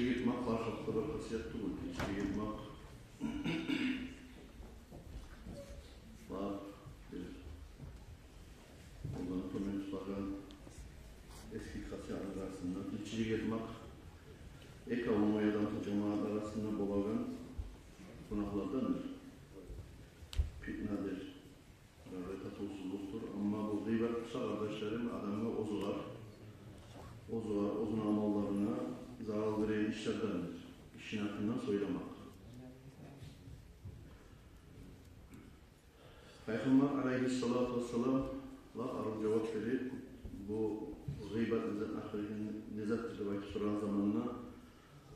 Keçilik etmek karşılıklara kasiyetli bu. Keçilik etmek var. Ondan komünistlerin eski kasiyetler arasında keçilik etmek ek avunmayadan cemaat arasında bolagan günahlardandır. Fitnedir. Ve tatılsızlıktır. Ama bu gıybet kısa kardeşlerim adamı ozun amallarına zarar veren işlerdendir. İşin hakkından söylemek. Peygamber aleyhissalatu vesselam arı cevap verir. Bu gıybet nezattır belki soran zamanına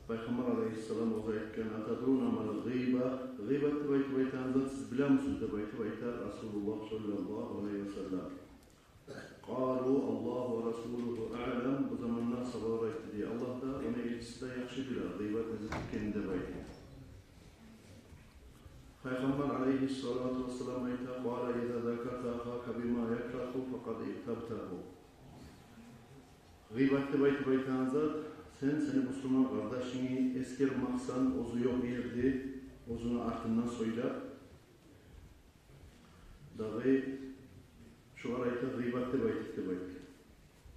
Peygamber aleyhissalam uzayetken ataduna mal gıybet baytanızda siz bilir misiniz de bayta Resulullah sallallahu aleyhi ve sellem قالوا Allah ve Resuluhu a'lem bu zamanlar sabah etti diye Allah da ona elçisi de yaxşı bilir gıybet nezattırkeninde baytı Peygamber aleyhissalatu vesselam ayta qala iza zakarta akhaka bima yakrahu faqad iktabtahu gıybette baytanızda seni Müslüman kardeşini eskermaksan ozu yok yerdi, ozunu ardından soyla. Dağı şu arayta gıybette bayt.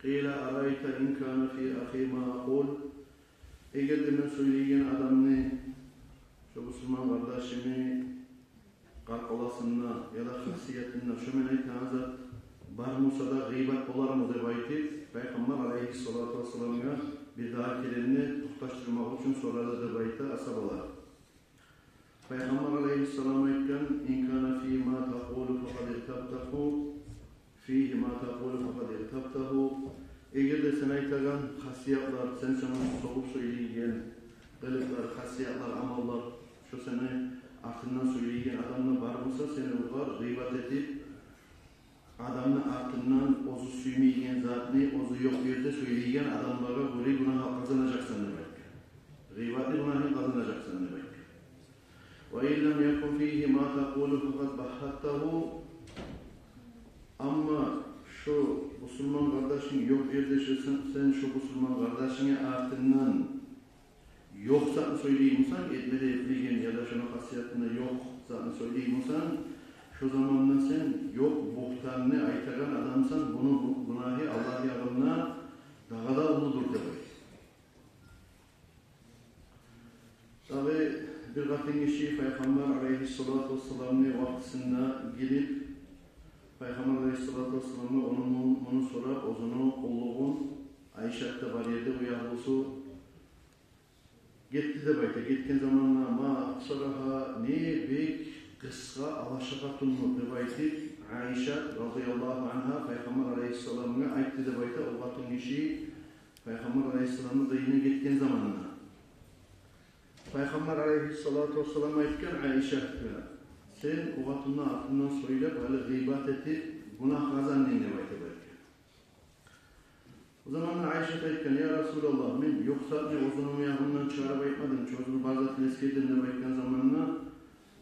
Qila arayta in kana fi akhi ma aqul. Eğer de ben söyleyen adamını, şu Müslüman kardeşimi kalkolasına ya da şahsiyetine şu menaytanıza bar Musa da gıybet olar mı de bayti. Peygamber aleyhissalatu vesselam'a bir daha kilerini tuhtaştırmak için soralı bayta asabalar. Peygamber aleyhisselam etken inkâne fî mâ taqûlu faqad irtabtahu fîhî mâ taqûlu faqad irtabtahu eğer de sen aytagan hasiyatlar, sen sana soğuk söyleyen kılıklar, hasiyatlar, amallar şu seni aklından söyleyen adamla var mısa seni var gıybet edip adamın ardından ozu suymaygen zatını, ozu yok yerde söyleyen adamlara göre günah kazanacaksın demek. Gıybeti günahını kazanacaksın demek. وَاِنْ لَمْ يَكُنْ ف۪يهِ مَا تَقُولُ فَقَدْ بَحَّتَّهُ Ama şu Müslüman kardeşin yok yerde sen şu Müslüman kardeşine ardından yok zatını söyleyeyimsen, etmede etmeygen ya da şunu hasiyatında yok zatını söyleyeyimsen şu zamandan sen yok buhtanını aytagan adamsan bunu günahı Allah yağımına daha da uludur demek. Tabi bir katın kişi Peygamber aleyhissalatu vesselam'ın vaktisinde gelip Peygamber aleyhissalatu vesselam'ı onu sorar, ozunu kulluğun Ayşe'de var yerde uyarlısı gitti de bayta. Gitken zamanla ma soraha ne bek kısa alaşıqa tunnu debaytı Ayşe radıyallahu anha Peygamber aleyhisselam'ına aytti debaytı o katın kişi Peygamber aleyhisselam'ın da yine gitken zamanına Peygamber aleyhissalatu vesselam aytken Ayşe sen o katının ardından söyleyip böyle gıybet edip günah kazandın debaytı belki. O zaman Ayşe aytken ya Resulallah men yoksa ne ozunumu yanından çıkarıp aytmadım çocuğunu barzat leskedim debaytken zamanına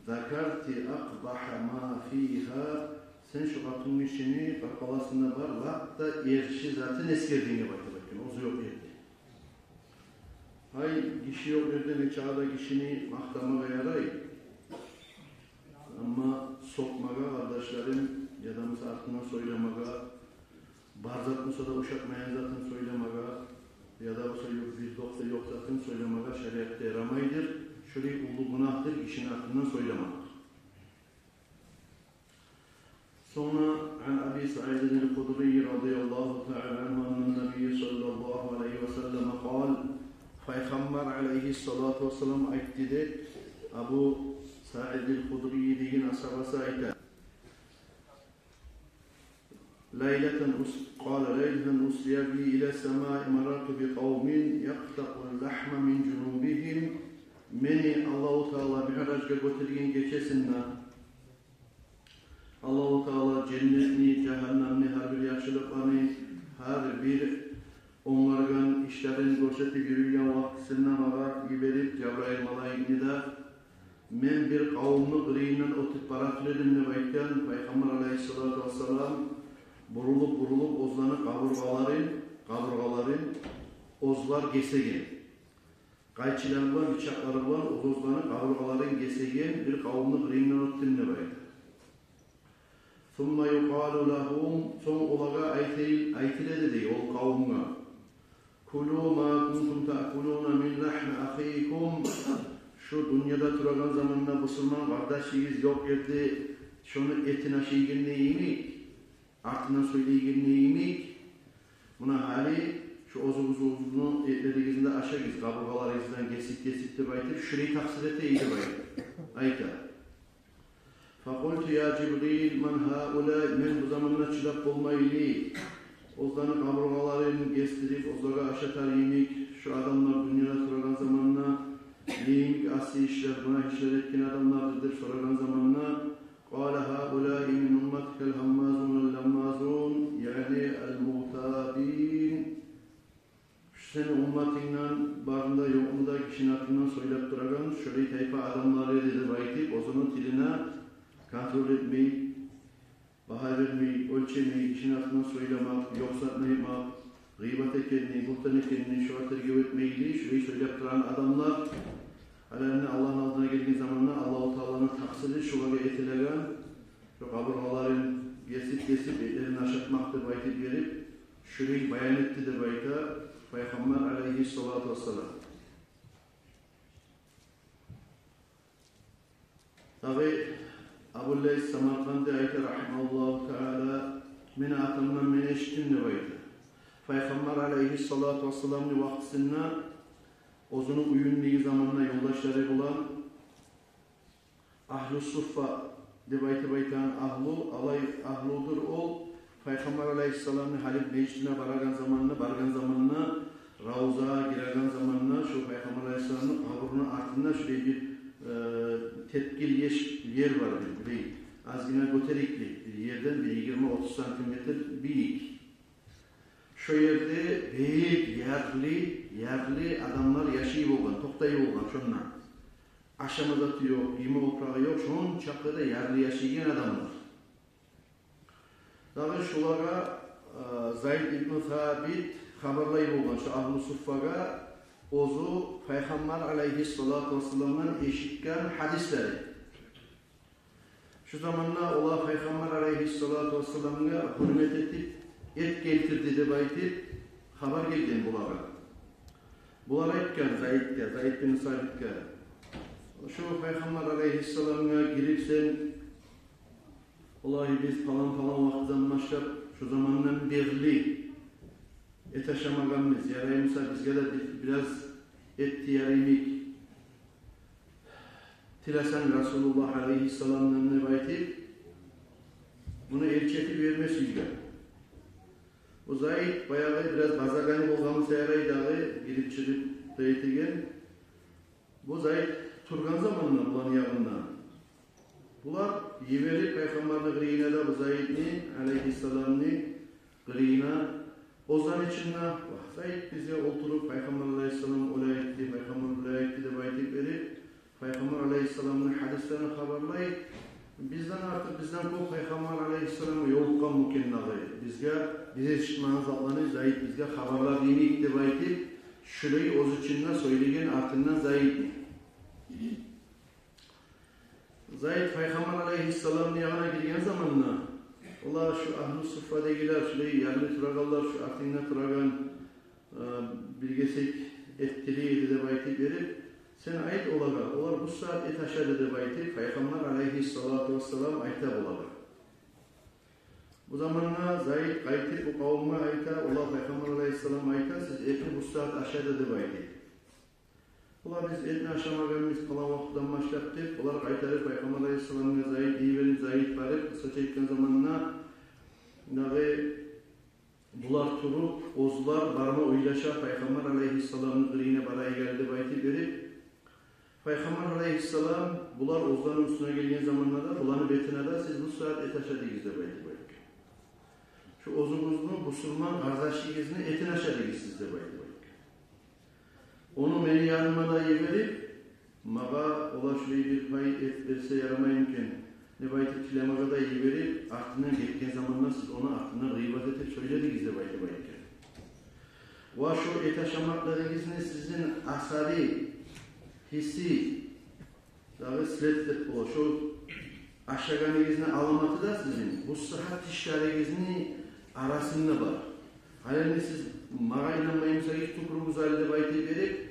Zakarti akbaha ma fiha sen şu katın işini kalkalasında var hatta erişi zaten eskerdiğine bakın ozu yok yerdi. Hay kişi yok yerden çağda kişini mahkamaya yaray ama sokmaga kardeşlerim ya da mesela ardından söylemega barzat mısa da uşatmayan zaten söylemega ya da bir doksa yok zaten söylemega şeriatta yaramaydır. Şöyle ulu günahtır, işin hakkından söylemek. Sonra an Abi Sa'id el-Hudri radıyallahu ta'ala anhu Nebi sallallahu aleyhi ve sellem kal Peygamber aleyhissalatu vesselam aytti de Abu Sa'id el-Hudri deyin ashabası aytti. قال ليلة أسري بي إلى السماء مررت بقوم يقطع اللحم من جنوبهم Beni Allah-u Teala Mi'raj'a götürgen geçesinde Allah-u Teala cennetini, cehennemini, her bir yaxşılıklarını, her bir onlardan işlerini gösterip yürüyen vaktisinden ara giberip Cebrail malayikini de men bir kavimni gırıyla otup baratledim demekten Peygamber aleyhissalatu vesselam burulup ozlanıp kaburgaların ozlar geçegen. qayçıları bilan, bıçaklары bilan ozozlanıp kaburgaların kesegen bir kavimni kıyımdan öttüm ne baydı. ثُمَّ يُقَالُ لَهُمْ Son olaga aytiledi dey ol kavimga. كُلُوا مَا كُنْتُمْ تَأْكُلُونَ مِنْ لَحْمِ أَخِيكُمْ Şu dünyada turagan zamanında Müslüman kardeşliğiniz yok edi. Şunu etine şeygen neyimik? Артынан söyleygen neyimik? Buna hali şu ozu-uzunu etlerinizde aşağıyız. Kaburgalarınızdan kesip de baytır. Şurayı taksir eteydi baytır. Ayta. فَقُلْتُ يَا جِبْرِيلْ مَنْ هَؤُلَاءِ Men bu zamanla çılap olmaylı. Ozdanı kaburgalarını kestirip ozlara aşatar yemek. Şu adamlar dünyada turagan zamanla yemek asli işler, buna işler etken adamlardır. Soragan zamanla قَالَ هَؤُلَاءِ مِنْ اُمَّتِكَ الْهَمَّازُونَ الْلَمَّازُونَ Yani el-muhtadin senin ummatinden barında yokunda kişinin hakkından söylep duragan şöyle tayfa adamları dedi baytip ozunun tiline kontrol etmeyi, baha vermeyi, ölçemeyi, kişinin hakkından söylemek, yoksatmaymak, gıybat etmeyi, buhtan etmeyi, şuat tergib etmeyi, şurayı söylep duran adamlar aleyhine Allah'ın aldığına geldiği zamanla Allah-u Teala'nın taksiri şulara etileyen şu kaburgaların kesip etlerini aşatmaktır baytip verip şurayı bayan etti de bayta Peygamber aleyhissalatu vesselam. Tabi Abu Leys Samarkandi ayta rahimallahu teala meni atamdan meni eşittim de bayta. Peygamber aleyhissalatu vesselam'ın vaktisinde ozunun uyunduğu zamanla yoldaşları bulan Ahl-ı Suffa de baytan ahludur ol Peygamber aleyhisselam'ın Halep meclisine bargan zamanına Ravza girergan zamanına şu Peygamber aleyhisselam'ın kaburunun ardında şöyle bir tepkil yer var bir azgına göterikli bir yerden bir 20-30 santimetre büyük. Şu yerde büyük yerli adamlar yaşayıp olgan, toktayıp olgan şundan. Aşamada yok, yeme oprağı yok, şunun çapında yerli yaşayan adamlar. Dağı şulara Zayd ibn Thabit haberlayıp olgan şu Ahl-ı Suffaga ozu Peygamber aleyhissalatu vesselam'dan eşitken hadisleri. Şu zamanla ola Peygamber aleyhissalatu vesselam'a hürmet etip et getirdi de baytip haber geldi bulara. Bulara etken Zayd bin Sabit'e şu Peygamber aleyhissalam'a girip sen Vallahi biz falan vaktidan başlar şu zamandan beri et aşamagamız yarayımsa bizge de biraz et yarayımik tilasan Resulullah aleyhissalam'ın nebayeti bunu elçeti vermesiyle. O Zayd bayağı biraz bazagani olgamı seyaray dağı girip çıkıp dayetigen bu Zayd turgan zamanla bulan yağından bular yiveri Peygamber'in gıriyine de bu Zayd'ni aleyhisselam'ni gıriyine ozan içinde Zayd bize oturup Peygamber aleyhisselam olay etti, Peygamber olay etti de baytık verip Peygamber aleyhisselam'ın hadislerini haberlayıp bizden bu Peygamber aleyhisselam'ı yolukkan mükemnalı bize işitmanız Allah'ını Zayd bizge haberlar dini iktiba etip şurayı oz içinde söyleyen ardından Zayd'ni Zayd Peygamber aleyhisselam'ın yanına girgen zamanla ola şu Ahl-ı Suffa'dakiler şurayı yerli turagallar şu ardından turagan bilgesek ettiriyi de baytip verip sen ayet olaga olar bu saat et aşağı de baytip Peygamber aleyhissalatu vesselam ayta olaga. Bu zamanla Zayd kaytip bu kavme ayta ola Peygamber aleyhisselam ayta siz etni bu saat aşağı de baytip. Ola biz etni aşamagamiz kala vaxtdan başlattık. Olar kaytarıp Peygamber aleyhisselam'a Zayd diyiverip Zayd barıp kısa çekken zamanına bular turup ozlar barma uylaşa Peygamber aleyhisselam'ın gırine baraya geldi baytip verip Peygamber aleyhisselam bular ozların üstüne geldiğin zamanlarda bulanı betine de siz bu saat et aşağı digizde baytip baytip. Şu ozunuzunu Müslüman kardeşliğinizini etin aşağı digizde baytip baytip. Onu beni yanıma da verip mağa ola şurayı bir pay et verse yaramayınken ne baytip tilemağa da verip ardından geçken zamanlar siz ona ardından gıybat edip söyledi gizle baytip baytip. va şu etaşamaklarınızı sizin asabi, hissi, dağı siletlik o, şu aşağınızın alamatı da sizin, bu sıhhat işlerinizin arasında var. Halini siz mağa inanmayımsa hiç tukurumuz halde bayti verip,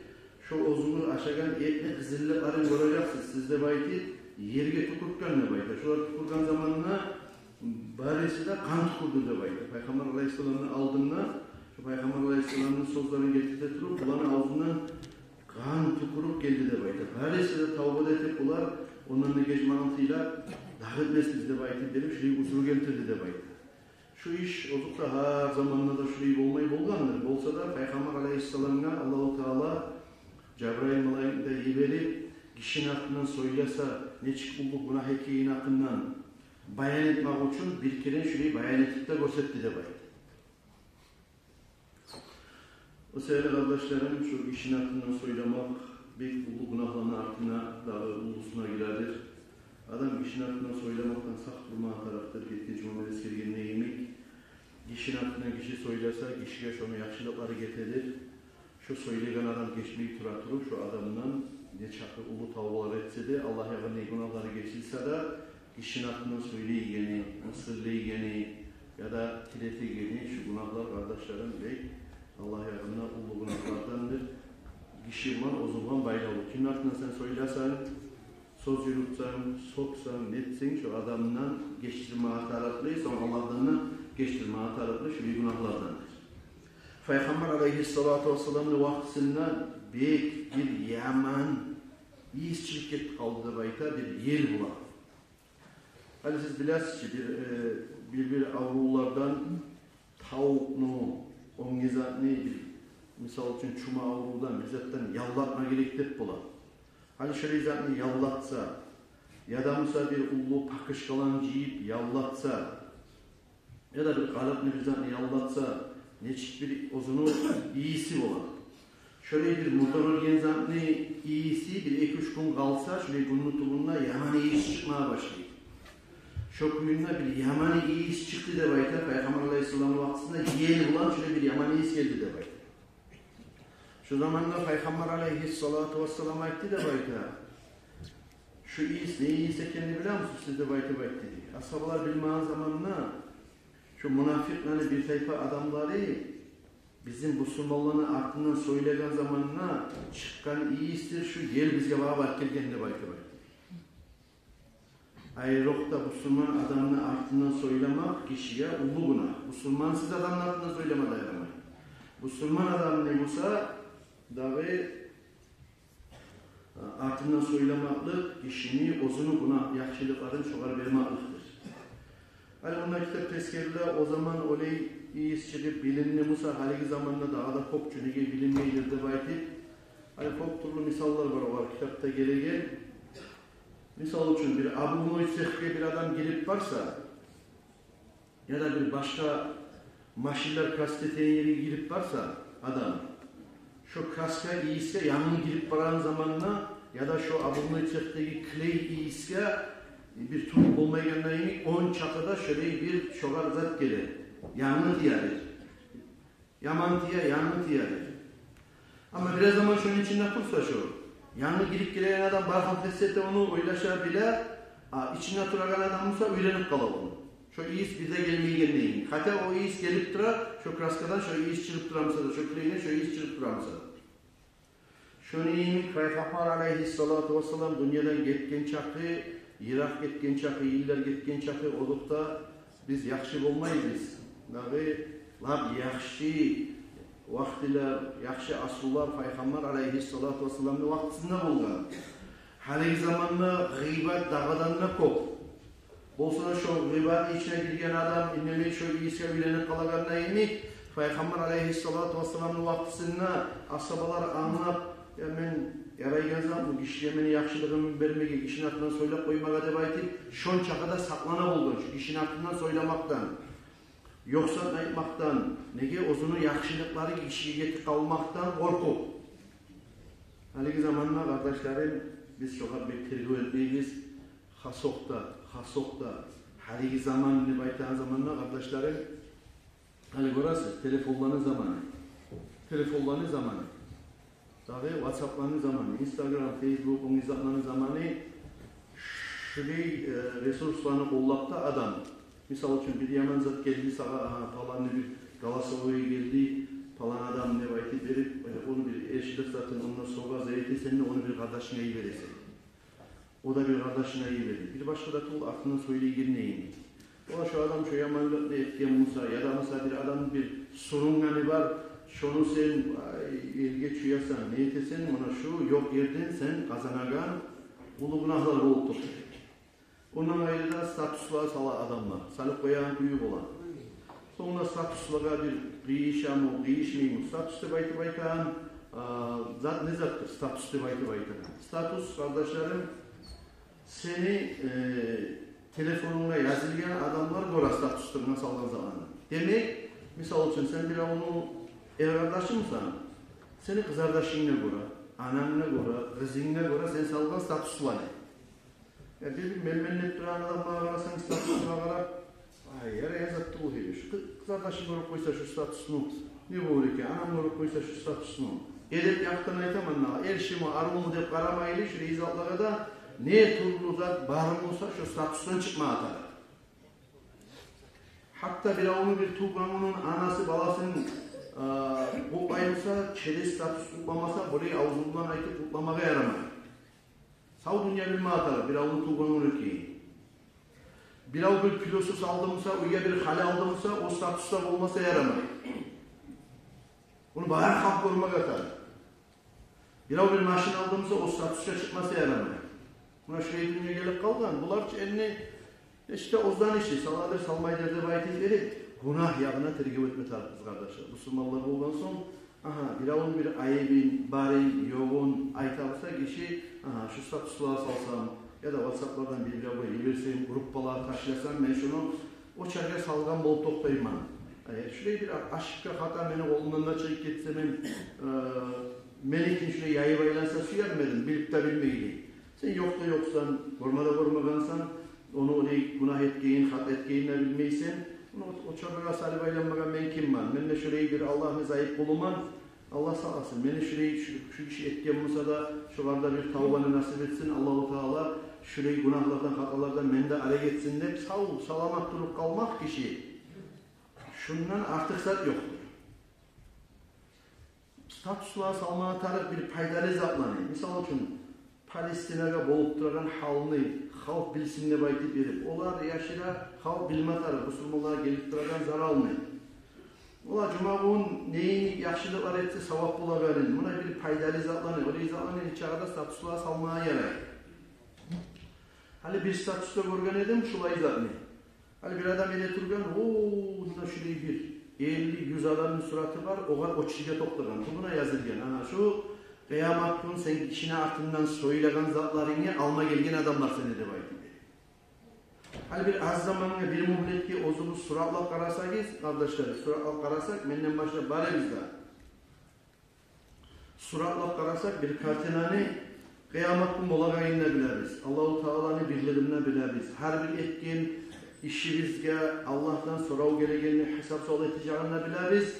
şu ozunu aşağıdan etli kızıllıkları göreceksin. Siz de bayti yerge tukurken ne bayti. Şular tukurkan zamanına barisi de kan tukurdu da bayti. Peygamber Aleyhisselam'ın aldığında, şu Peygamber Aleyhisselam'ın sözlerini getirdi durup, ulanın ağzından kan tukurup geldi de bayti. Barisi de tavbada etip ular, onların geç mantığıyla dağıtmez bizde bayti verip, şurayı uzun getirdi de bayti. Şu iş oldukça her zamanında da şurayı olmayı bulgandır. Olsa da Peygamber Aleyhisselam'a Allah-u Teala Cebrail malayını da yiberi kişinin hakkından söylese ne çıkıldık buna hekiyin hakkından bayan etmek için bir kere şurayı bayan etip de görsetti de baydı. O sevgili kardeşlerim şu kişinin hakkından söylemek bir ulu günahların altına dağı ulusuna girerdir. Adam kişinin hakkından söylemekten sak durma taraftır. Gittiği cümlede sergen neyimik. Kişinin hakkından kişi söylese kişiye şunu yakşılıkları getirir. Şu söyleyen adam geçmeyi turatırır, şu adamdan ne çakı ulu tavvalar etse de Allah yakın ne günahları geçilse de kişinin hakkından söyleyeni, mısırlayeni ya da tiletegeni şu günahlar kardeşlerim bey Allah yakınına ulu günahlardandır. Kişi var o zaman bayrağı. Kimin hakkından sen söylesen, söz yürütsen, soksan, netsin şu adamdan geçirme hataratlı, sonra Allah'tan geçirme hataratlı şu günahlardandır. Peygamber Aleyhisselatü Vesselam'ın vaktinden büyük bir Yaman iyi şirket kaldı bayta bir yer bulan. Hani siz bilirsiniz ki bir avrulardan tavuknu, ongizatni misal için çuma avrudan bizden yallatma gerektir bulan. Hani şöyle zatni yallatsa ya da mesela bir ulu pakışkalan giyip yallatsa ya da bir kalıpını bizden yallatsa neçik bir ozunu iyisi olan. Şöyle bir muhtar olgen zatni iyisi bir 2-3 gün kalsa şöyle günlü tuğunla yamani iyisi çıkmaya başlayır. Şu kuyunla bir yamani iyisi çıktı da bayta Peygamber Aleyhisselam'ın vaktisinde yeni bulan şöyle bir yamani iyisi geldi de bayta. Şu zamanda Peygamber Aleyhisselatü Vesselam'a etti de bayta. Şu iyisi ne iyisi kendi biliyor musunuz? Siz de bayta bayta diye. Ashabalar bilmeyen zamanına şu münafıkları bir tayfa adamları bizim Müslümanların aklından söyleyen zamanına çıkan iyisidir şu gel bizge beraber geldiğinde bayta bayta. Ayrıca Müslüman adamın aklından söylemek kişiye ulu günah. Müslümansız adamın aklından söyleme dayanamıyor. Müslüman adam ne olsa dahi aklından söylemeklik kişini ozunu günah yakşılıkların çoğar vermekliktir. Hani onlar kitap tezkerle o zaman olay iyi çıkıp bilinli Musa haliki zamanında daha da kop çünkü bilinmeyidir de baytip hani kop turlu misallar var kitapta gelegen. Misal için bir Abu Muaysek'e bir adam girip varsa ya da bir başka maşiller kasteten yeri girip varsa adam şu kaska iyiyse yanına girip varan zamanla ya da şu Abu Muaysek'teki kley iyiyse bir tutup olmayan neyini 10 çakıda şöyle bir şogar zat gelir. Yanını diyadır. Yaman diye yanını diyadır. Ama biraz zaman şunun içinde kursa şu. Yanına girip gelen adam barhan fesette onu oylaşa bile içine turagan adam olsa öğrenip kalalım. Şu iyis bize gelmeyi gelmeyin. Hatta o iyis gelip durar, şu kraskadan şu iyis çırıp duramsa da, şu kleyine şu iyis çırıp duramsa da. Şunu iyiyim, Peygamber Aleyhisselatü Vesselam dünyadan gitken çakı, Irak gitken çakı, iller gitken çakı olup da biz yakşı olmayız. Nabi, lab yakşı vaktiler, yakşı asıllar Peygamber Aleyhisselatü Vesselam'ın vaktisinde bulgan. Hali zamanla gıybet dağıdanına kop. Bolsa şu gıybet içine girgen adam innemeyi şu iyisiyle bilenip kalaganına inik. Peygamber Aleyhisselatü Vesselam'ın vaktisinde asabalar anlap ya men yarayganzam bu kişiye meni yakşılığımı vermeye, kişinin hakkından söylep koymağa deba etip şon çakıda saklana buldun şu kişinin hakkından söylemaktan. Yoksa aytmaktan, nege ozunu yakşılıkları kişiye getirip kalmaktan korkup. Haliki zamanla kardeşlerim biz çok bir tergü etmeyiz. Hasokta, haliki zamanını baytan zamanla kardeşlerim hani görürsünüz telefonların zamanı. telefonlarının zamanı. Dağı WhatsApp'ların zamanı, Instagram, Facebook, onun izahlarının zamanı şurayı resurslarını kollapta adam. Misal için bir yaman zat geldi, sana falan bir Galatasaray'a geldi, falan adam ne vakit verip, onu bir eşlik zaten onunla soğuğa zeytin, seninle onu bir kardeşine iyi verirsin. O da bir kardeşine iyi verir. Bir başka da tuğul aklına söyleyi girneyin. Ola şu adam şu yamanlıkla etken Musa ya da mesela bir adam bir sorunları var, şunu sen elge çüyasan, ne etesen ona şu yok yerden sen kazanagan ulu günahlar olup toplayacak. Ondan ayrı da statuslara sala adamlar, salık koyan büyük olan. Sonra statuslara bir giyişamı, giyişmeyim, statüste bayti baytan, zat ne zattır statüste bayti baytan? Status kardeşlerim, seni telefonuna yazılgan adamlar gora statüslerine salgan zamanı. Demek, misal için sen bir onu ev kardeşi misan? Seni kız kardeşinle gora, ananla gora, kızınla gora sen salgan statüsü var. Yani bir memnuniyet duran adamlara kararsan statüsüne karar, yere yazattı bu gibi. Şu kız kardeşin görüp koysa şu statüsünü, ne olur ki? Anam görüp koysa şu statüsünü. Edip yaptığını aytamanla, erşimi, arımı deyip karamaylı, şu izatlara da ne türlü zat barım olsa şu statüsten çıkma atar. Hatta bir onu bir tuğbanının anası balasının bu ayrılsa, çeli statüs tutmamasa, burayı avzundan aytıp tutlamaya yaramaz. Sağ dünya bilme atar, bir onu tuğbanın ökeyi. Bir av bir pilosuz aldımsa, uya bir hale aldımsa, o statüsler olmasa yaramaz. Bunu bayağı halk korumak atar. Bir av bir maşin aldımsa, o statüsler çıkmasa yaramaz. Buna şuraya dünya gelip kalgan, bunlar elini işte ozdan işi, saladır salmayı derde baytizleri günah yağına tergip etme tarafız kardeşler. Müslümanlar olgan son, bir avun bir ayebin, barin, yoğun, aytarsa kişi, şu statüslara salsam, ya da WhatsApp'lardan bir avı versem, gruppalar taşıyasam, ben şunu o çarga salgan bol toktayım ben. Şuraya bir aşkı hata beni oğlundan da çekip getsem, menikin şuraya yayı baylansa su yermedim, bilip de bilmeydi. Sen yok da yoksan, kormada kormagansan, onu oraya günah etkeyin, hat etkeyinle bilmeysen, o çarga salih baylanmagan ben kim ben? Ben de şurayı bir Allah'ın zayıf buluman, Allah sağ olsun. Beni şurayı şu işi etken olsa da şularda bir tavbanı nasip etsin. Allah-u Teala şurayı günahlardan, hatalardan mende araya etsin de sağ ol, salamat durup kalmak kişi. Şundan artık zat yoktur. Statüsler salmana tarif bir paydalı zatlanı. Misal için Palestinaga bolup duran halını halk bilsinle baytip verip, onlar yaşıra halk bilme tarif, Müslümanlara gelip duran zararlı. Ola Cuma'nın neyini yaxşılıklar etse savap bulabilir. Buna bir paydalı zatlanı, o zatlanı içeride statüsler salmaya yarar. Hali bir statüste görgen edim, şulay zatlanı. Hali bir adam ele turgan, buna şurayı bir 50-100 adamın suratı var, o çizge toplagan. Buna yazılgan. Şu kıyamet günü sen kişine ardından soylagan zatlarını alma gelgen adamlar seni de baydı. Hali bir az zamanına bir muhlet ki ozunu suratla karasak kardeşler, suratla karasak menden başta bari bizde. Suratla karasak bir kartinani kıyametin molagayında biliriz. Allah-u Teala'nın birliğine biliriz. Her bir etkin işimizge Allah'tan sorav gereğini hesap sol edeceğini biliriz.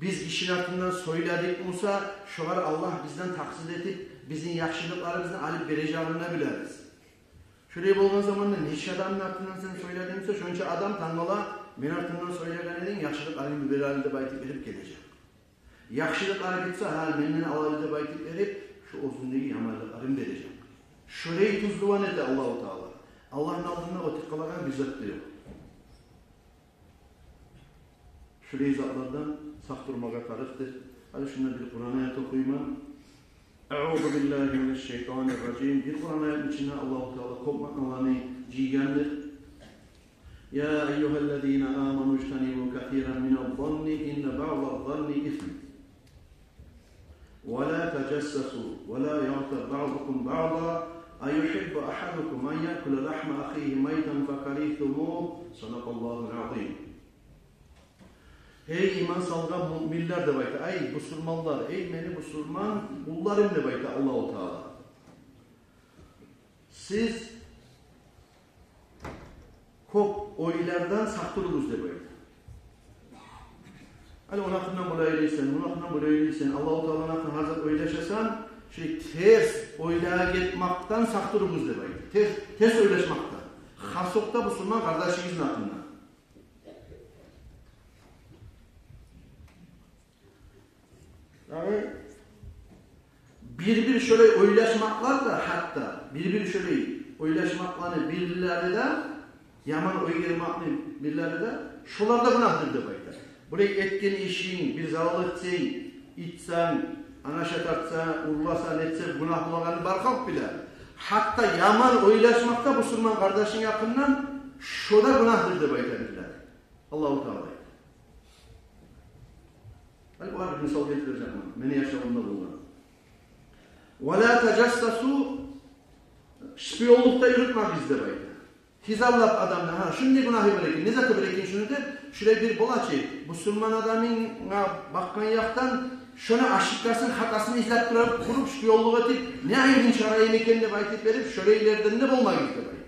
Biz işin ardından söyledik Musa, şu var Allah bizden taksit edip bizim yaxşılıklarımızdan alıp vereceğini biliriz. Şuraya bulgan zamanında neşe adamın ardından sen söylediğimse şunca adam tanımala ben ardından söyleyen edin yaxşılıklarını verildi baytip verip geleceğim. Yaxşılıkları bitse benden alalım baytip verip şu uzunluğu yamarlıklarını vereceğim. Şurayı tuzluvan etti Allah-u Teala. Allah'ın altında o tıkkalagan bir zat diyor. Şurayı zatlardan saktırmaya tariftir. Hadi şuna bir Kur'an ayet okuyman. Euzu billahi mineşşeytanirracim. Bir Kur'an ayetin içinde Allah-u Teala kopmaklığını ciğendir. Ya eyyühellezine amanu ijtanibu kathiran minel-zanni inne ba'da'z-zanni ism. Ve la tecessesu ve la yagtab ba'dukum ba'da ayuhibbu ahadukum en ya'kula lahma ahihi meytan fekarihthumuh. Sadakallahu'l azim. Ey iman salgan müminler de bayta, ey Müslümanlar, ey beni Müslüman, kullarım de bayta Allah-u Teala. Siz kop oylardan saktırınız de bayta. Hani onun hakkından böyle öyleysen, onun hakkından böyle öyleysen, Allah-u Teala'nın hakkında hazır oylaşasan, ters oylaya gitmaktan sak durumuz de baydı. Ters oylaşmaktan. Hasokta Müslüman kardeşimizin hakkında. Yani bir şöyle oylaşmaklar da hatta bir şöyle oylaşmaklarını birilerde de yaman oy gelmakını birilerde de şolarda günahtır de baydı. Buraya etken işin bir zavallı etsen, itsen, anaşa tartsa, urlasan etse günah bulağını barkak bile. Hatta yaman oylaşmakta Müslüman kardeşin yakından şoda günahtır de baydı birilerde. Allah-u Teala. Hani bu arada misal getireceğim. Beni yaşamında bulunan. وَلَا تَجَسَّسُوا şpiyonlukta yürütme bizde baydı. Hizallap adamla, şimdi günahı bırakın, ne zatı bırakın şunu de, şuraya bir bolaçı, Müslüman adamın bakkan yaktan, şuna aşıklasın, hatasını izlep durup, kurup şpiyonluğu etip, ne ayırdın şarayı mekanına baytıp verip, şöyle ileriden ne bulmak bizde baydı.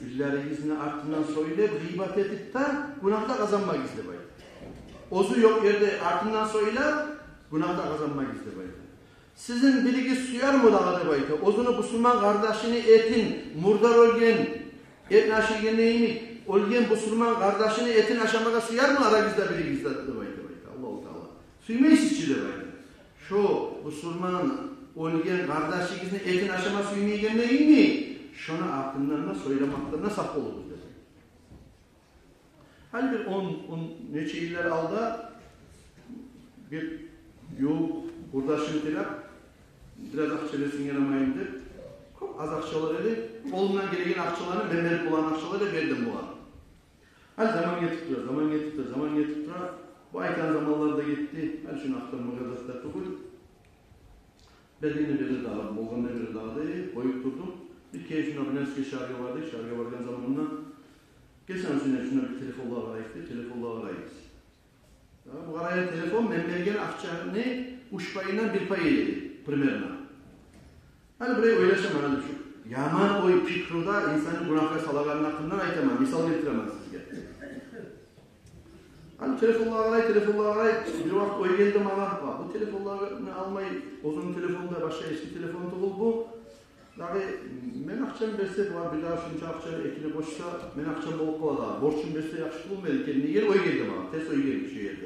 Birileriniz артından söyleyip, gıybet edip de günahda kazanmak izle baydı. Ozu yok yerde артından söyleyip, günahda kazanmak izle baydı. Sizin bilgi suyar mı dağıdı baydı? Ozunu Müslüman kardeşini etin, murdar olgen, et naşigen neymi, olgen Müslüman kardeşini etin aşamada suyar mı aranızda bilgi izledi baydı? Allah-u Teala. Suymayız içi de baydı. Şu Müslüman olgen kardeşinizin etin aşama suymaygen neymi? Şuna aklından söylemekten saf oluruz dedi. Hani bir neçe iller aldı bir yok burada şimdiler biraz akçelesin yaramayındı. Çok az akçalar eli olmayan gereken akçalarını memnun olan akçaları verdim bu an. Hani zaman getirdi. Bu aytan zamanlarda gitti. Hani şunu aktarma kadar da tukul. Belini biri dağıldı, bolganına biri dağıldı, koyup durdum. Bir kez şuna Bilenski şarkı vardı, şarkı varken zamanında geçen sene şuna bir telefonla arayıptı, telefonla arayız. Bu araya telefon, membergen akçanı uç payından bir pay yedi, primerna. Hani buraya oylaşamam, hani şu yaman oy pikruda insanın günahkar salagarının hakkından aytamam, misal getiremez sizge. Hani telefonla arayıp, bir vakit oy geldim ama bu telefonlarını almayı, uzun telefonda başka eski telefonu da bu. Yani men akçam berse var bir daha şunca akçanı ekine boşsa men akçam bolup kalada. Borçum berse yakışık olmaydı kendine gel oy geldi bana. Ters oy geldi şu yerde.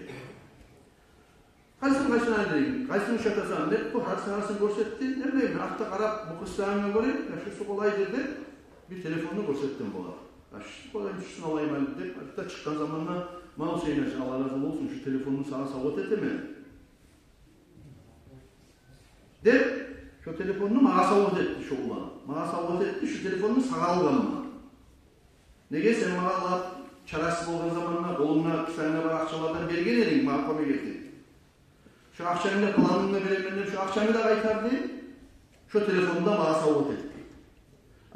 Kaysın kaçına dedim. Kaysın şatasan ne bu harsın görsetti. Ne bileyim hatta karab bu kıslarına göre şu kolay dedi. Bir telefonunu görsettim bana. Şu kolay şunu alayım ben dedi. Hatta çıkan zamanla mouse yine Allah razı olsun şu telefonunu sana savat etme. De şu telefonunu bana savat etti şu ulan. Bana savat etti şu telefonunu sana alganma. Nege sen bana Allah çarasız olduğun zamanla kolumla seninle var akçalardan belge edin bana komi getir. Şu akşamında kalanını veremedim şu akşamı da kaytardı. Şu telefonunu da bana savat etti.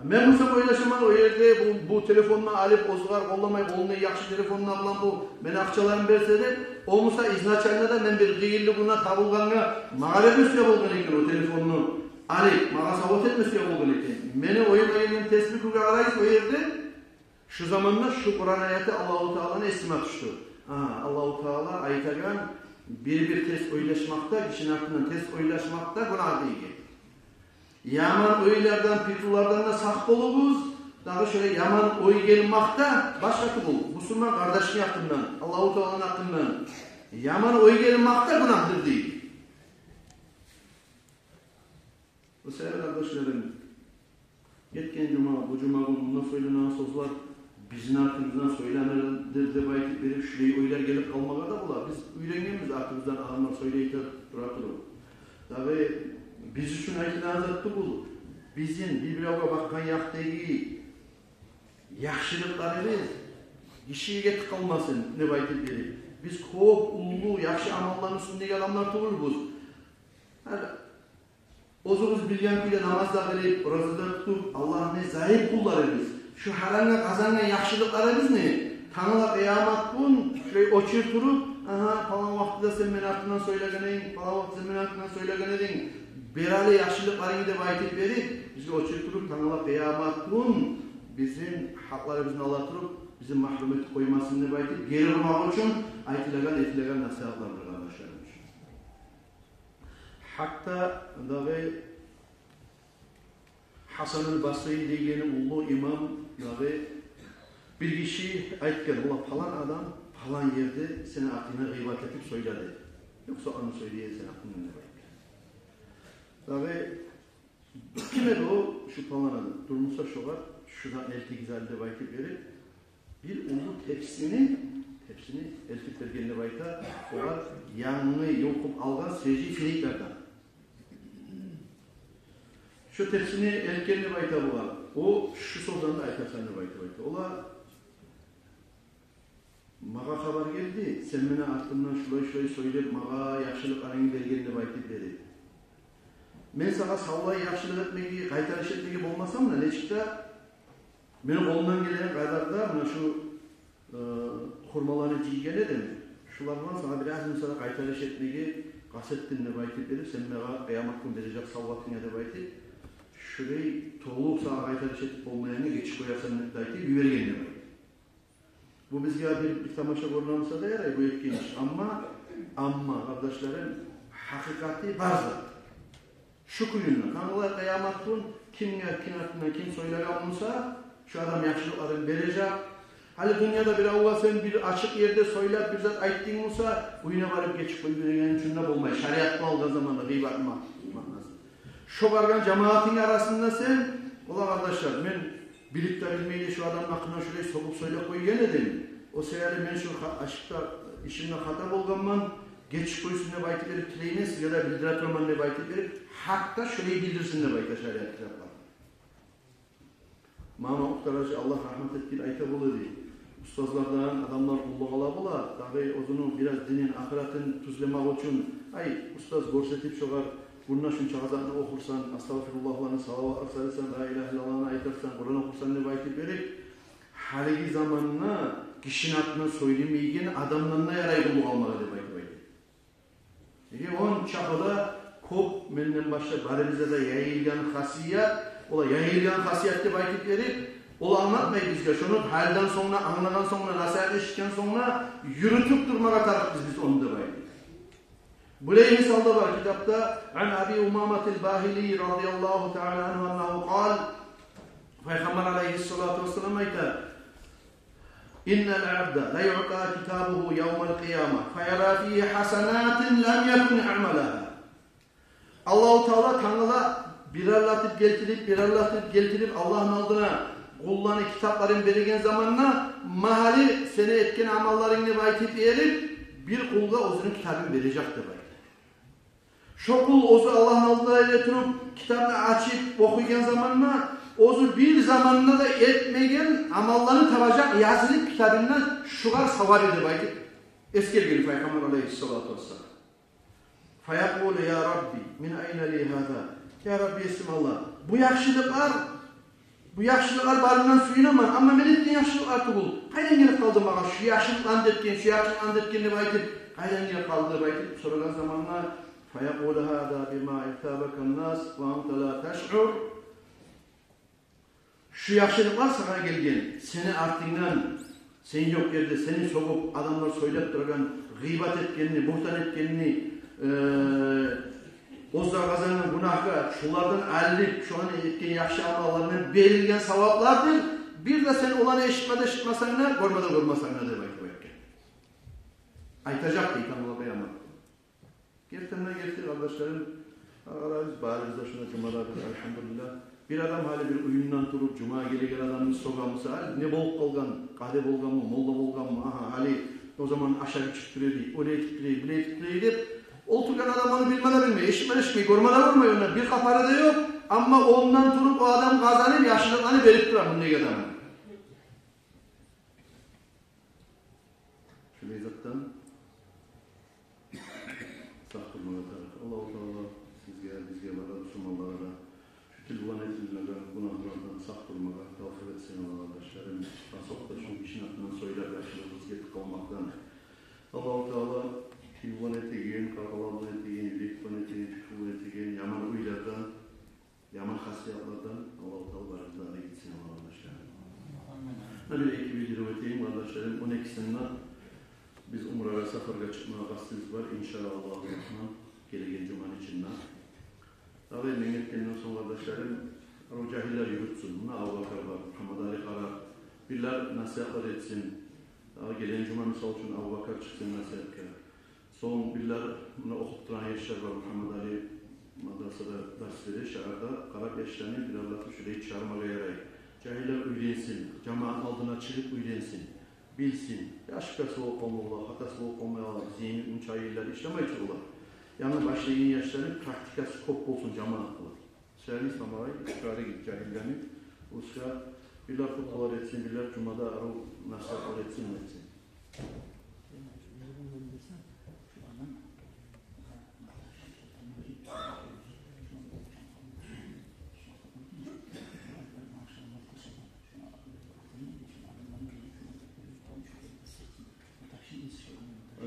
Ben bu sefer oylaşamam o yerde bu telefonunu alıp ozgar kollamayıp onunla yakşı telefonunu alınan bu beni akçalarını verse de olmuşsa iznaçayında da ben bir gıyırlı buna tabulganına mağara bir suya bulgan iken o telefonunu alıp mağara savat etmesiye bulgan iken beni oyun ayının tespih kuga arayıp o yerde şu zamanla şu Kur'an ayeti Allah-u Teala'nın esime düştü. Allah-u Teala ayetagan bir test oylaşmakta kişinin hakkında test oylaşmakta günah değil. Yaman oylardan, pitrulardan da sak olubuz. Daha şöyle yaman oy gelmekte başkası bul. Müslüman kardeşin hakkından, Allah-u Teala'nın hakkından. Yaman oy gelmekte günahtır değil. Bu sefer kardeşlerim, geçen cuma, bu cuma gününde söylenen sözler bizim hakkımızdan söylenir de baytıp verip şuraya oylar gelip kalmaya da bular. Biz üyrenemiz hakkımızdan adamlar söyleyip duratırım. Tabi biz için aytınazatlı bul. Bizim birbirine bakkan yaktaki yaxşılıklarımız işe getip kalmasın ne baytıp verip. Biz kop, ulu, yaxşı amalların üstündeki adamlar tuğulubuz. Ozumuz bilgen bile namazda gelip, razıda tutup, Allah'ın ne zayıf kullarımız. Şu halanla kazanan yaxşılıklarımız ne? Tanrı'la kıyamet bun, şöyle oçur durup, falan vaktida sen men hakkından söylegeneyin, falan vaktida sen men hakkından söylegeneyin. Berali yaxşılıklarını da baytıp verip, bizge oçur durup, Tanrı'la kıyamet bun, bizim haklarımızın ala turup bizim mahrum etip koymasın deb aytып, geri vurmak için aytilagan nasihatlar var kardeşlerim. Hatta dağı Hasan el-Basri degeni ulu imam dağı bir kişi aytken, ola falan adam falan yerde seni aklına gıybat edip söyledi. Yoksa onu söyleye sen aklına ne var? Dağı kime de o şu falan adam durmuşsa şu var, şuradan elti güzelde baytıp verip bir ulu tepsini eltip vergenine bayta olar yanını yokup algan seyirci filiklerden. Şu tepsini elkenine bayta bulan, o şu sozanda aytarsanı bayta. Ola mağa haber geldi, sen mene артымнан şulay söylep mağa yaxşılık arayın bergenine baytıp dedi. Men sana savlay yaxşılık etmegi, qaytarış etmegi bolmasam da, neçikta benim kolumdan gelen kadarda mına şu hurmalarını ciygen edem. Şulardan sana biraz mesela qaytarış etmegi kasettinle baytıp verip, sen mene kıyamet gün verecek savlatın ya da baytıp, şurayı toğulup sana qaytarış etip olmayanı geçip koyarsan ne baytıp, yüvergenine baytıp. Bu bizge bir tamaşa görünmese de yaray bu etken iş. Ama kardeşlerim hakikati barzı. Şu kuyunla, kanılar kıyamatın kim söyleyen olsa şu adam yakşılıkların verecek. Hali dünyada bir avva sen bir açık yerde söyler bir zat ayttın olsa uyuna varıp geçip koyuvergen içinde olmay. Şariatlı olduğu zamanda gıybat manası. Şu vargan cemaatin arasında sen, ola kardeşler ben bilip de bilmeyle şu adamın aklına şurayı sokup söyle koyuyen edelim. O seyirli ben şu aşkta işimde hata bolganman geçip koysun ne baytı verip tileyiniz ya da bildiratörman ne baytı verip hakta şurayı bildirsin ne baytı şariat kitaplar. Mama Uktaracı Allah rahmet ettiği ayta bolu değil. Ustazlardan adamlar kulluk ala bola. Tabi ozunu biraz dinin, ahiretin tuzlemak için ay ustaz görsetip şoğar bununla şunca kazanını okursan, astagfirullahlarını salavat sarırsan, la ilahe illallah'ını aytarsan, Kur'an okursan ne baytı verip haligi zamanına kişinin aklına söylemeyken adamlarına yaray kulluk almağa de baytı. On çapıda kop menden başta barımıza da yayılgan hasiyat, ola yayılgan hasiyat deb aytip verip, ola anlatmayı bizge. Şunu halden sonra, anlagan sonra, nasihat eşitken sonra yürütüp durmağa tarık biz onu deb aytip. Böyle misalda var kitapta An Abi Umametil Bahili radıyallahu ta'ala anhu annahu kal Peygamber aleyhissalatu vesselam ayta İnnel abda la yu'ta kitabuhu yevmel kıyama feyara fihi hasanatin lem yekun i'malaha. Allah-u Teala kanıla birarlatıp geltirip Allah'ın aldığına kullanı kitapların belirgen zamanına mahali seni etken amallarını baytip yerip bir kulga ozunun kitabını verecektir. Şu kul ozu Allah'ın aldığına getirip kitabını açıp okuyken zamanına ozu bir zamanında da etmegen amallarını tabacak yazılıp kitabından şugar savab edip baytip esker gelip Peygamber aleyhissalatu vesselam. Fayakulu ya Rabbi min ayna li hada. Ya Rabbi isim Allah. Bu yaxşılıklar barından suyunaman ama men etken yaxşılıklar tugul. Kaydan gelip kaldı bana şu yaxşılık andetken, şu yaxşılık andetken de baytip kaydan gelip kaldı baytip sorulan zamanlar fayakulu hada bima ihtabakan nas ve anta la teş'ur. Şu yaxşılıklar sana gelgen, seni artından, sen yok yerde seni sokup adamlar söylep durgan, gıybat etkenini, buhtan etkenini, ozda kazanan günahka, şulardan alip, şu an etken yaxşı amallarının verilgen savaplardır. Bir de sen olanı eşitmesen ne, görmesen ne demek bu etken. Aytacak değil tam ola beyamak. Gerçekten kardeşlerim, biz bağırızda şuna cumada elhamdülillah. Bir adam hali bir uyundan durup cuma gel adamın soğamısı ne bolup kalgan, kade bolgan mı, molda bolgan mı, aha hali o zaman aşağı çıktırıyor, oraya titreyip deyip oturgan adam onu bilmeden eşitmeyi, görmeden ona bir kafarı da yok ama ondan durup o adam kazanıp yaşlılıklarını verip duran bu ne kadar. Şu mezattan sahtırmalı taraf. Allah bizge var, Müslümanlara Tilvan edilmeden, günahlardan sağ durmağa, tavsiye etsin arkadaşlarım. Asıl da şu işin aklından söyler yaşlarımız getip kalmaktan. Allah-u Teala tilvan ettiğin, kakalanma ettiğin, likvan ettiğin, tükvan ettiğin, yaman uylardan, yaman hasiyatlardan Allah-u Teala barızlarına gitsin arkadaşlarım. arasından biz Umra ve Safar'a çıkmaya kastımız var. İnşallah geleceğin Cuma'nın içinden. Tabi memleketten son kardeşlerim o cahiller yürütsün. Buna Abu Bakar var, Muhammed Ali Karar. Birler nasihatlar etsin. Daha gelen Cuma misal için Abu Bakar çıksın nasihatka. Son birler buna okutturan yaşlar var. Muhammed Ali madrasada ders verir. Şehirde Karab yaşlarını bir Allah'ı şurayı çağırmaya yarar. Cahiller uylensin. Cemaat aldığına çıkıp uylensin. Bilsin. Yaşkası olmalı, hatası olmalı. Zihni, unçayırlar işlemeye çıkırlar. Yani başlayın yaşların praktikası kop olsun cemaatlar. Şehrin İslam'a ikrarı git cahillerini. Bu sıra birler kutlular etsin, birler Cuma'da nasihatlar etsin.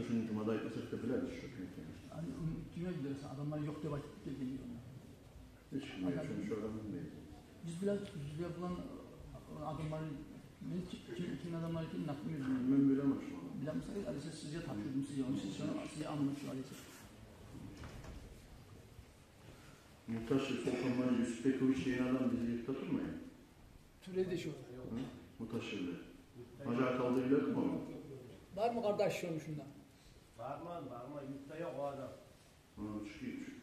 Şunu Cuma'da yapmasak da bilir misin? Kime gidersin? Adamlar yok diye vakit geliyor. Hiç bilmiyorum. Şu adam bilmiyorum. Biz bulan adamların kim adamlar kim nakliyor? Ben bilemem şu an. Bilemezseniz Aleyhisselam size tapşırdım size onu. Size anlamış Aleyhisselam. Mutaşir Sultan Yusuf Bekoviç diyen adam bizi yıklatır mı ya? Türedi şu. Mutaşir'de. Hacı kaldırıyla mı? Var mı kardeş şundan? Varma, yurtta yok o adam.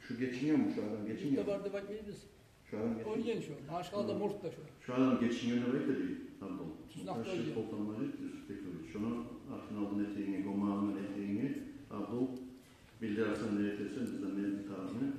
Şu geçiniyor mu şu adam? Geçiniyor Yurtta mu? vardı bak biz. Şu adam geçiniyor. Oynayan şu. Maşkallah da murtta şu. Şu adam geçiniyor ne belki de değil. Pardon. Tuznak Mutaşir oynuyor. Sultan Yusuf Bekoviç. Şunu aklına aldın eteğini, gomağının eteğini, Abdul bildirarsan ne yetersen bizden ne bir tarafını